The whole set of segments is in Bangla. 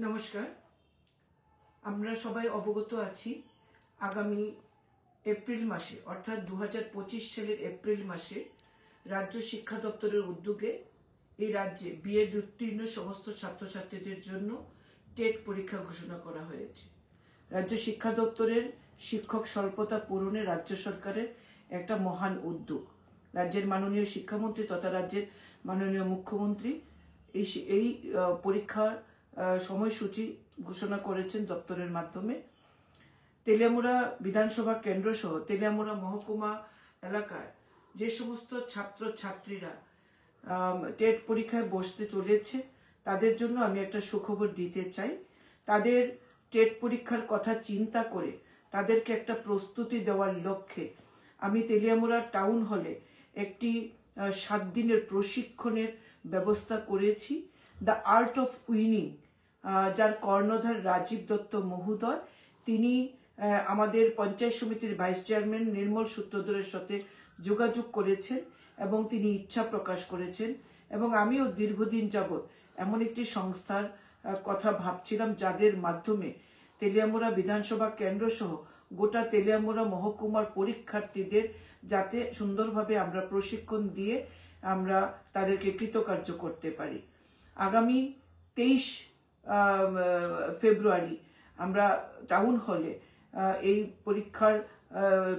নমস্কার। আমরা সবাই অবগত আছি আগামী এপ্রিল মাসে অর্থাৎ 2025 সালের এপ্রিল মাসে রাজ্য শিক্ষা দপ্তরের উদ্যোগে এই রাজ্যে বিএড উত্তীর্ণ সমস্ত ছাত্রছাত্রীদের জন্য টেট পরীক্ষা ঘোষণা করা হয়েছে। রাজ্য শিক্ষা দপ্তরের শিক্ষক স্বল্পতা পূরণে রাজ্য সরকারের একটা মহান উদ্যোগ। রাজ্যের মাননীয় শিক্ষামন্ত্রী তথা রাজ্যের মাননীয় মুখ্যমন্ত্রী এই পরীক্ষার সময়সূচি ঘোষণা করেছেন দপ্তরের মাধ্যমে। তেলিয়ামুড়া বিধানসভা কেন্দ্র সহ তেলিয়ামুড়া মহকুমা এলাকায় যে সমস্ত ছাত্র ছাত্রীরা টেট পরীক্ষায় বসতে চলেছে তাদের জন্য আমি একটা সুখবর দিতে চাই। তাদের টেট পরীক্ষার কথা চিন্তা করে তাদেরকে একটা প্রস্তুতি দেওয়ার লক্ষ্যে আমি তেলিয়ামুড়া টাউন হলে একটি 7 দিনের প্রশিক্ষণের ব্যবস্থা করেছি। দ্য আর্ট অফ উইনিং, যার কর্ণধার রাজীব দত্ত মহোদয়, তিনি আমাদের পঞ্চায়েত সমিতির ভাইস চেয়ারম্যান নির্মল সূত্রধরের সাথে যোগাযোগ করেছেন এবং তিনি ইচ্ছা প্রকাশ করেছেন। এবং আমিও দীর্ঘদিন যাবৎ এমন একটি সংস্থার কথা ভাবছিলাম যাদের মাধ্যমে তেলিয়ামুড়া বিধানসভা কেন্দ্র সহ গোটা তেলিয়ামুড়া মহকুমার পরীক্ষার্থীদের যাতে সুন্দরভাবে আমরা প্রশিক্ষণ দিয়ে আমরা তাদেরকে কৃতকার্য করতে পারি। আগামী 23 ফেব্রুয়ারি আমরা টাউন হলে এই পরীক্ষার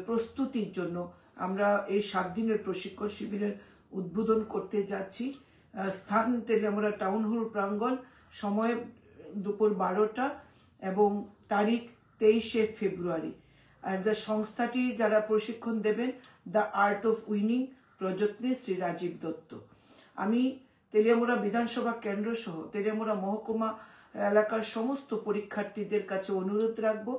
প্রস্তুতির জন্য আমরা এই 7 দিনের প্রশিক্ষণ শিবিরের উদ্বোধন করতে যাচ্ছি। স্থান তেলিয়ামুড়া টাউন হল প্রাঙ্গণ, সময় দুপুর 12টা এবং তারিখ 23 ফেব্রুয়ারি। আর সংস্থাটি যারা প্রশিক্ষণ দেবেন দ্য আর্ট অফ উইনিং প্রযত্নে শ্রী রাজীব দত্ত। আমি তেলিয়ামুড়া বিধানসভা কেন্দ্র সহ তেলিয়ামুড়া মহকুমা এলাকার সমস্ত পরীক্ষার্থীদের কাছে অনুরোধ রাখবো,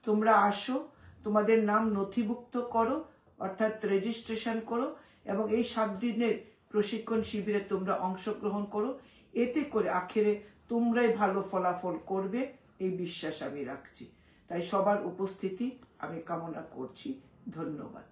তোমরা আসো, তোমাদের নাম নথিভুক্ত করো অর্থাৎ রেজিস্ট্রেশন করো এবং এই 7 দিনের প্রশিক্ষণ শিবিরে তোমরা অংশগ্রহণ করো। এতে করে আখেরে তোমরাই ভালো ফলাফল করবে এই বিশ্বাস আমি রাখছি। তাই সবার উপস্থিতি আমি কামনা করছি। ধন্যবাদ।